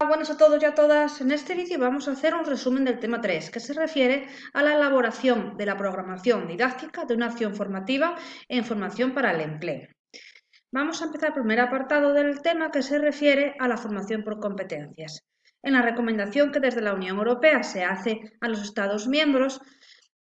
buenas a todos y a todas. En este vídeo vamos a hacer un resumen del tema 3, que se refiere a la elaboración de la programación didáctica de una acción formativa en formación para el empleo. Vamos a empezar el primer apartado del tema, que se refiere a la formación por competencias. En la recomendación que desde la Unión Europea se hace a los Estados miembros,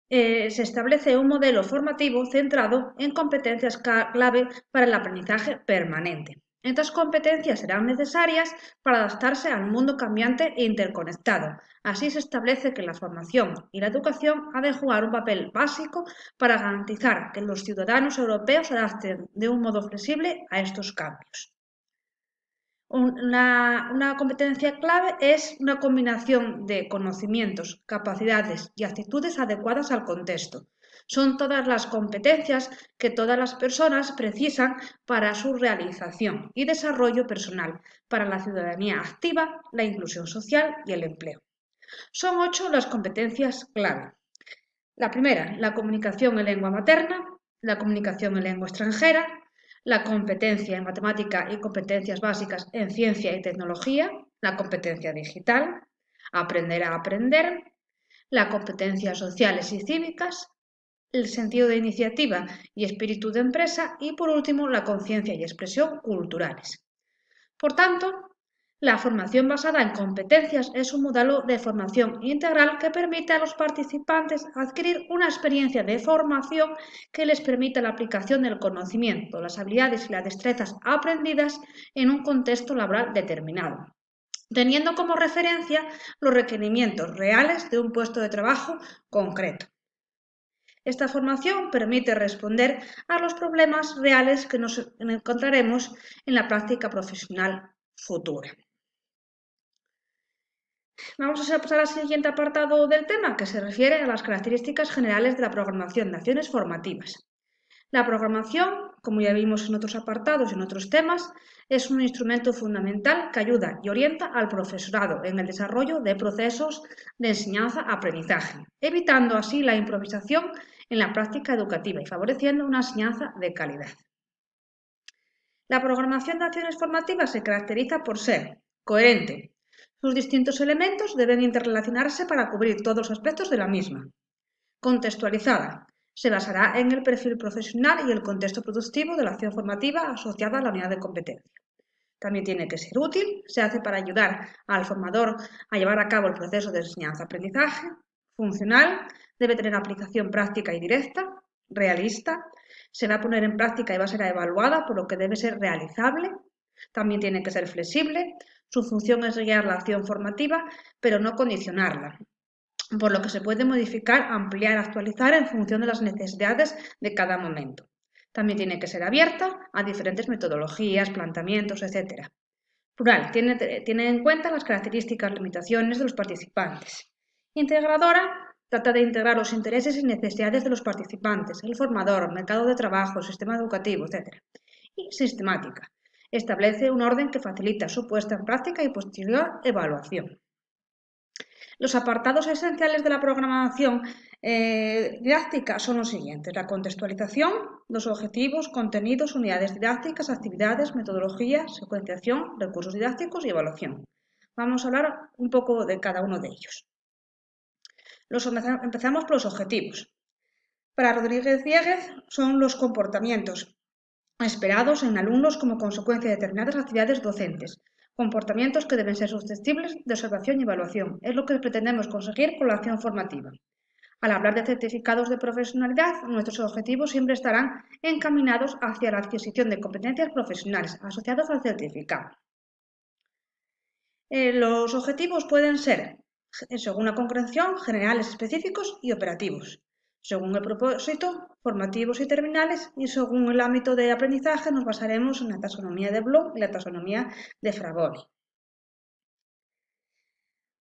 se establece un modelo formativo centrado en competencias clave para el aprendizaje permanente. Estas competencias serán necesarias para adaptarse al mundo cambiante e interconectado. Así se establece que la formación y la educación ha de jugar un papel básico para garantizar que los ciudadanos europeos se adapten de un modo flexible a estos cambios. Una competencia clave es una combinación de conocimientos, capacidades y actitudes adecuadas al contexto. Son todas las competencias que todas las personas precisan para su realización y desarrollo personal, para la ciudadanía activa, la inclusión social y el empleo. Son 8 las competencias clave. La primera, la comunicación en lengua materna, la comunicación en lengua extranjera, la competencia en matemática y competencias básicas en ciencia y tecnología, la competencia digital, aprender a aprender, las competencias sociales y cívicas, el sentido de iniciativa y espíritu de empresa y, por último, la conciencia y expresión culturales. Por tanto, la formación basada en competencias es un modelo de formación integral que permite a los participantes adquirir una experiencia de formación que les permita la aplicación del conocimiento, las habilidades y las destrezas aprendidas en un contexto laboral determinado, teniendo como referencia los requerimientos reales de un puesto de trabajo concreto. Esta formación permite responder a los problemas reales que nos encontraremos en la práctica profesional futura. Vamos a pasar al siguiente apartado del tema, que se refiere a las características generales de la programación de acciones formativas. La programación, como ya vimos en otros apartados y en otros temas, es un instrumento fundamental que ayuda y orienta al profesorado en el desarrollo de procesos de enseñanza-aprendizaje, evitando así la improvisación en la práctica educativa y favoreciendo una enseñanza de calidad. La programación de acciones formativas se caracteriza por ser coherente. Sus distintos elementos deben interrelacionarse para cubrir todos los aspectos de la misma. Contextualizada. Se basará en el perfil profesional y el contexto productivo de la acción formativa asociada a la unidad de competencia. También tiene que ser útil. Se hace para ayudar al formador a llevar a cabo el proceso de enseñanza-aprendizaje. Funcional. Debe tener aplicación práctica y directa. Realista. Se va a poner en práctica y va a ser evaluada, por lo que debe ser realizable. También tiene que ser flexible. Su función es guiar la acción formativa, pero no condicionarla, por lo que se puede modificar, ampliar, actualizar en función de las necesidades de cada momento. También tiene que ser abierta a diferentes metodologías, planteamientos, etc. Plural, tiene en cuenta las características y limitaciones de los participantes. Integradora, trata de integrar los intereses y necesidades de los participantes, el formador, mercado de trabajo, sistema educativo, etc. Y sistemática, establece un orden que facilita su puesta en práctica y posterior evaluación. Los apartados esenciales de la programación didáctica son los siguientes: la contextualización, los objetivos, contenidos, unidades didácticas, actividades, metodologías, secuenciación, recursos didácticos y evaluación. Vamos a hablar un poco de cada uno de ellos. Empezamos por los objetivos. Para Rodríguez Dieguez son los comportamientos esperados en alumnos como consecuencia de determinadas actividades docentes. Comportamientos que deben ser susceptibles de observación y evaluación. Es lo que pretendemos conseguir con la acción formativa. Al hablar de certificados de profesionalidad, nuestros objetivos siempre estarán encaminados hacia la adquisición de competencias profesionales asociadas al certificado. Los objetivos pueden ser, según la concreción, generales, específicos y operativos. Según el propósito, formativos y terminales, y según el ámbito de aprendizaje nos basaremos en la taxonomía de Bloom y la taxonomía de Fraboni.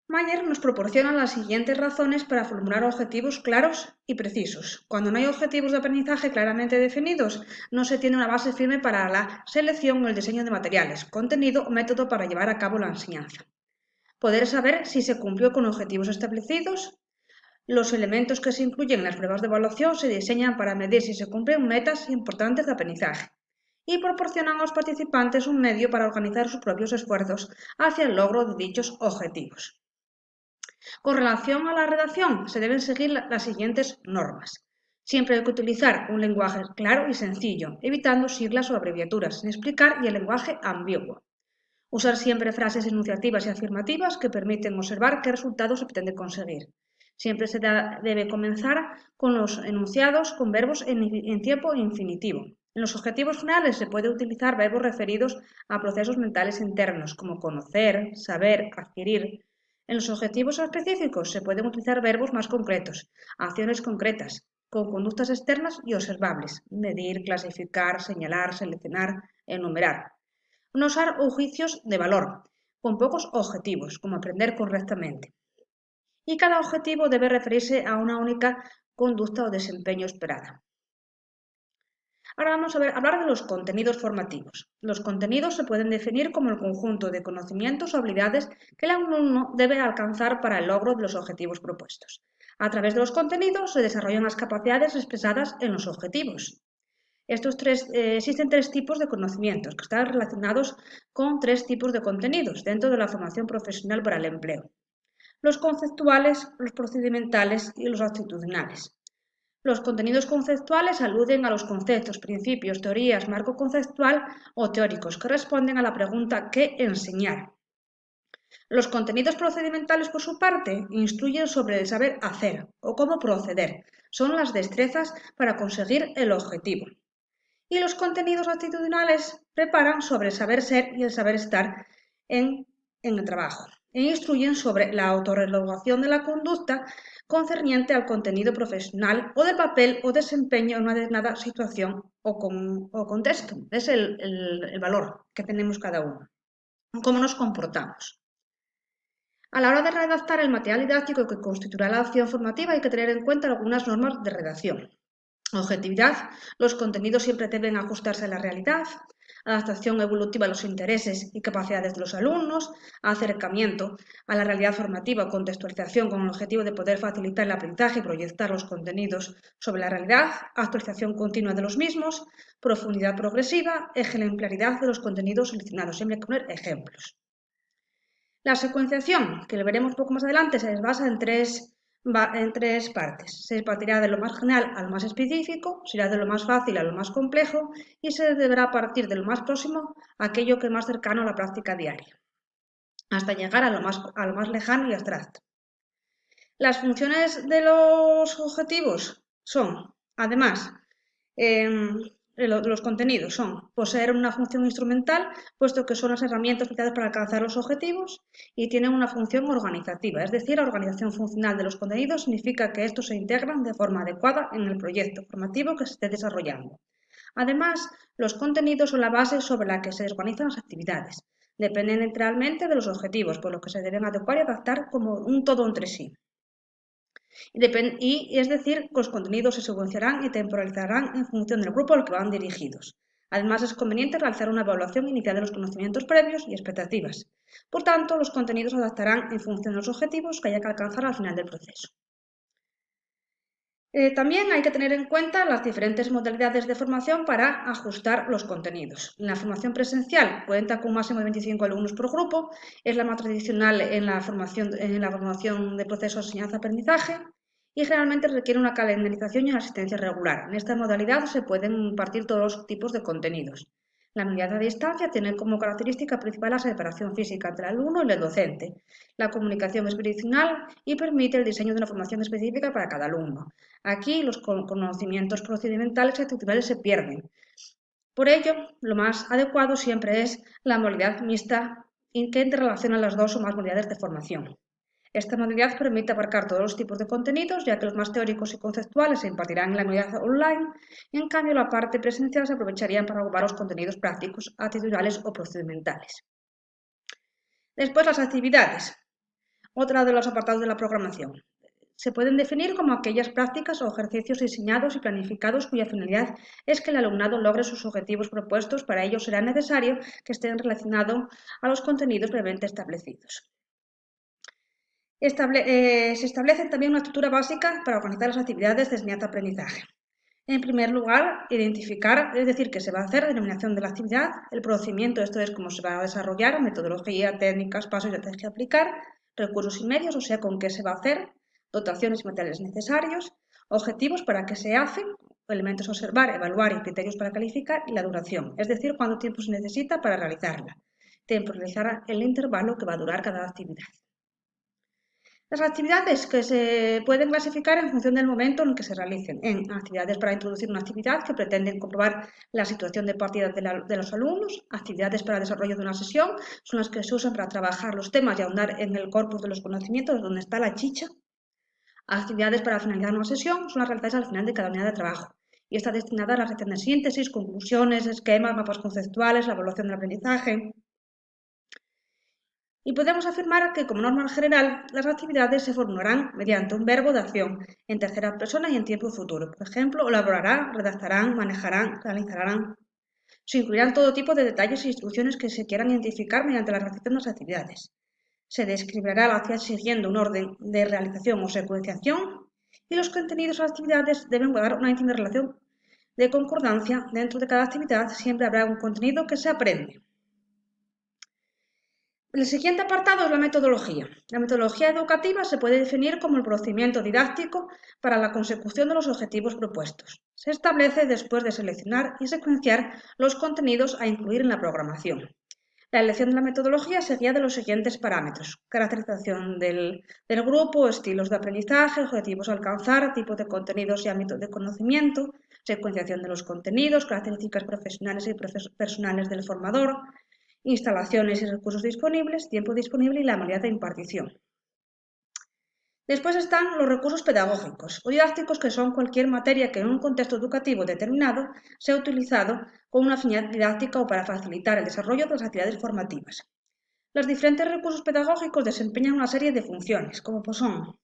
Mayer nos proporciona las siguientes razones para formular objetivos claros y precisos. Cuando no hay objetivos de aprendizaje claramente definidos, no se tiene una base firme para la selección o el diseño de materiales, contenido o método para llevar a cabo la enseñanza. Poder saber si se cumplió con objetivos establecidos. Los elementos que se incluyen en las pruebas de evaluación se diseñan para medir si se cumplen metas importantes de aprendizaje. y proporcionan a los participantes un medio para organizar sus propios esfuerzos hacia el logro de dichos objetivos. Con relación a la redacción, se deben seguir las siguientes normas. Siempre hay que utilizar un lenguaje claro y sencillo, evitando siglas o abreviaturas sin explicar y el lenguaje ambiguo. Usar siempre frases enunciativas y afirmativas que permiten observar qué resultados se pretende conseguir. Siempre se debe comenzar con los enunciados con verbos en tiempo infinitivo. En los objetivos generales se puede utilizar verbos referidos a procesos mentales internos, como conocer, saber, adquirir. En los objetivos específicos se pueden utilizar verbos más concretos, acciones concretas, con conductas externas y observables, medir, clasificar, señalar, seleccionar, enumerar. No usar juicios de valor, con pocos objetivos, como aprender correctamente. Y cada objetivo debe referirse a una única conducta o desempeño esperada. Ahora vamos a hablar de los contenidos formativos. Los contenidos se pueden definir como el conjunto de conocimientos o habilidades que el alumno debe alcanzar para el logro de los objetivos propuestos. A través de los contenidos se desarrollan las capacidades expresadas en los objetivos. Existen tres tipos de conocimientos que están relacionados con tres tipos de contenidos dentro de la formación profesional para el empleo: los conceptuales, los procedimentales y los actitudinales. Los contenidos conceptuales aluden a los conceptos, principios, teorías, marco conceptual o teóricos que responden a la pregunta ¿qué enseñar? Los contenidos procedimentales, por su parte, instruyen sobre el saber hacer o cómo proceder. Son las destrezas para conseguir el objetivo. Y los contenidos actitudinales preparan sobre el saber ser y el saber estar en el trabajo e instruyen sobre la autorregulación de la conducta concerniente al contenido profesional o del papel o desempeño en una determinada situación o contexto. Es el valor que tenemos cada uno, cómo nos comportamos. A la hora de redactar el material didáctico que constituirá la acción formativa hay que tener en cuenta algunas normas de redacción. Objetividad: los contenidos siempre deben ajustarse a la realidad. Adaptación evolutiva a los intereses y capacidades de los alumnos. Acercamiento a la realidad formativa, contextualización con el objetivo de poder facilitar el aprendizaje y proyectar los contenidos sobre la realidad. Actualización continua de los mismos. Profundidad progresiva. Ejemplaridad de los contenidos seleccionados. Siempre hay que poner ejemplos. La secuenciación, que lo veremos un poco más adelante, se basa en tres partes. Se partirá de lo más general a lo más específico, se irá de lo más fácil a lo más complejo y se deberá partir de lo más próximo a aquello que es más cercano a la práctica diaria, hasta llegar a lo más lejano y abstracto. Las funciones de los objetivos son, además, los contenidos son poseer una función instrumental, puesto que son las herramientas utilizadas para alcanzar los objetivos, y tienen una función organizativa, es decir, la organización funcional de los contenidos significa que estos se integran de forma adecuada en el proyecto formativo que se esté desarrollando. Además, los contenidos son la base sobre la que se organizan las actividades. Dependen enteramente de los objetivos, por lo que se deben adecuar y adaptar como un todo entre sí. Y es decir, los contenidos se secuenciarán y temporalizarán en función del grupo al que van dirigidos. Además, es conveniente realizar una evaluación inicial de los conocimientos previos y expectativas. Por tanto, los contenidos se adaptarán en función de los objetivos que haya que alcanzar al final del proceso. También hay que tener en cuenta las diferentes modalidades de formación para ajustar los contenidos. La formación presencial cuenta con un máximo de 25 alumnos por grupo, es la más tradicional en la formación de procesos de enseñanza-aprendizaje y generalmente requiere una calendarización y una asistencia regular. En esta modalidad se pueden impartir todos los tipos de contenidos. La modalidad a distancia tiene como característica principal la separación física entre el alumno y el docente. La comunicación es bidireccional y permite el diseño de una formación específica para cada alumno. Aquí los conocimientos procedimentales y actitudinales se pierden. Por ello, lo más adecuado siempre es la modalidad mixta que interrelaciona las dos o más modalidades de formación. Esta modalidad permite abarcar todos los tipos de contenidos, ya que los más teóricos y conceptuales se impartirán en la modalidad online, y en cambio la parte presencial se aprovecharía para ocupar los contenidos prácticos, actitudinales o procedimentales. Después, las actividades, otra de los apartados de la programación. Se pueden definir como aquellas prácticas o ejercicios diseñados y planificados cuya finalidad es que el alumnado logre sus objetivos propuestos. Para ello será necesario que estén relacionados a los contenidos previamente establecidos. Se establece también una estructura básica para organizar las actividades de enseñanza-aprendizaje. En primer lugar, identificar, es decir, qué se va a hacer, denominación de la actividad, el procedimiento, esto es cómo se va a desarrollar, metodología, técnicas, pasos y estrategia a aplicar, recursos y medios, o sea, con qué se va a hacer, dotaciones y materiales necesarios, objetivos para qué se hace, elementos a observar, evaluar y criterios para calificar, y la duración, es decir, cuánto tiempo se necesita para realizarla. Temporalizar el intervalo que va a durar cada actividad. Las actividades que se pueden clasificar en función del momento en que se realicen, en actividades para introducir una actividad que pretenden comprobar la situación de partida de los alumnos, actividades para el desarrollo de una sesión, son las que se usan para trabajar los temas y ahondar en el corpus de los conocimientos, donde está la chicha. Actividades para finalizar una sesión son las realizadas al final de cada unidad de trabajo y está destinada a la realización de síntesis, conclusiones, esquemas, mapas conceptuales, la evaluación del aprendizaje. Y podemos afirmar que, como norma general, las actividades se formularán mediante un verbo de acción en tercera persona y en tiempo futuro. Por ejemplo, elaborarán, redactarán, manejarán, realizarán. Se incluirán todo tipo de detalles e instrucciones que se quieran identificar mediante la realización de las actividades. Se describirá la actividad siguiendo un orden de realización o secuenciación y los contenidos de las actividades deben guardar una íntima relación de concordancia. Dentro de cada actividad siempre habrá un contenido que se aprende. El siguiente apartado es la metodología. La metodología educativa se puede definir como el procedimiento didáctico para la consecución de los objetivos propuestos. Se establece después de seleccionar y secuenciar los contenidos a incluir en la programación. La elección de la metodología se guía de los siguientes parámetros: caracterización del grupo, estilos de aprendizaje, objetivos a alcanzar, tipos de contenidos y ámbitos de conocimiento, secuenciación de los contenidos, características profesionales y personales del formador, instalaciones y recursos disponibles, tiempo disponible y la modalidad de impartición. Después están los recursos pedagógicos o didácticos, que son cualquier materia que en un contexto educativo determinado sea utilizado con una finalidad didáctica o para facilitar el desarrollo de las actividades formativas. Los diferentes recursos pedagógicos desempeñan una serie de funciones, como son: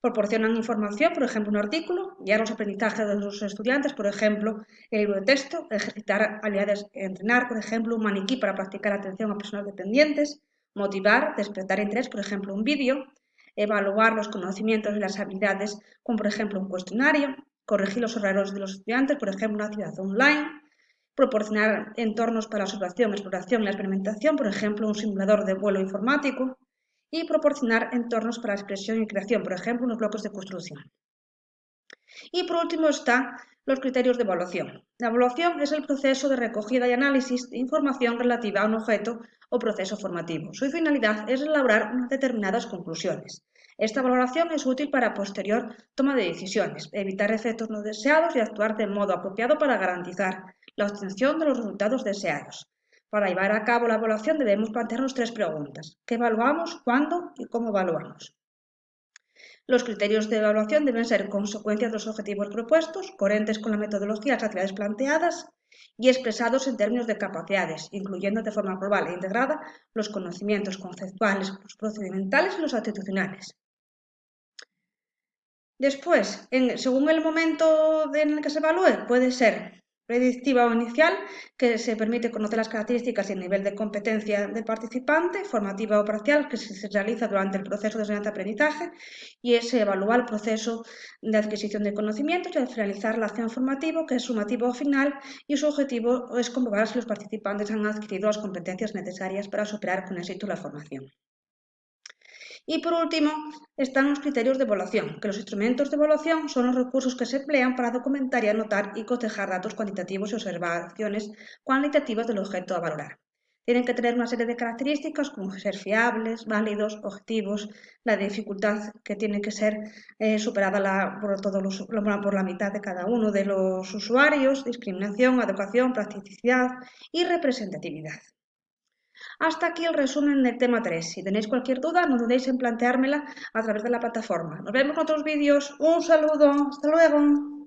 proporcionan información, por ejemplo, un artículo; guiar los aprendizajes de los estudiantes, por ejemplo, el libro de texto; ejercitar habilidades, entrenar, por ejemplo, un maniquí para practicar atención a personas dependientes; motivar, despertar interés, por ejemplo, un vídeo; evaluar los conocimientos y las habilidades, como por ejemplo un cuestionario; corregir los errores de los estudiantes, por ejemplo, una actividad online; proporcionar entornos para la observación, exploración y la experimentación, por ejemplo, un simulador de vuelo informático; y proporcionar entornos para la expresión y creación, por ejemplo, unos bloques de construcción. Y por último están los criterios de evaluación. La evaluación es el proceso de recogida y análisis de información relativa a un objeto o proceso formativo. Su finalidad es elaborar unas determinadas conclusiones. Esta valoración es útil para posterior toma de decisiones, evitar efectos no deseados y actuar de modo apropiado para garantizar la obtención de los resultados deseados. Para llevar a cabo la evaluación debemos plantearnos 3 preguntas: ¿qué evaluamos?, ¿cuándo? Y ¿cómo evaluamos? Los criterios de evaluación deben ser consecuencias de los objetivos propuestos, coherentes con la metodología y las actividades planteadas y expresados en términos de capacidades, incluyendo de forma global e integrada los conocimientos conceptuales, los procedimentales y los actitudinales. Después, según el momento en el que se evalúe, puede ser predictiva o inicial, que se permite conocer las características y el nivel de competencia del participante; formativa o parcial, que se realiza durante el proceso de enseñanza-aprendizaje y se evalúa el proceso de adquisición de conocimientos; y al finalizar la acción formativa, que es sumativo o final, y su objetivo es comprobar si los participantes han adquirido las competencias necesarias para superar con éxito la formación. Y por último están los criterios de evaluación, que los instrumentos de evaluación son los recursos que se emplean para documentar y anotar y cotejar datos cuantitativos y observaciones cualitativas del objeto a valorar. Tienen que tener una serie de características, como ser fiables, válidos, objetivos; la dificultad, que tiene que ser superada por la mitad de cada uno de los usuarios; discriminación, adecuación, practicidad y representatividad. Hasta aquí el resumen del tema 3. Si tenéis cualquier duda, no dudéis en planteármela a través de la plataforma. Nos vemos en otros vídeos. Un saludo. Hasta luego.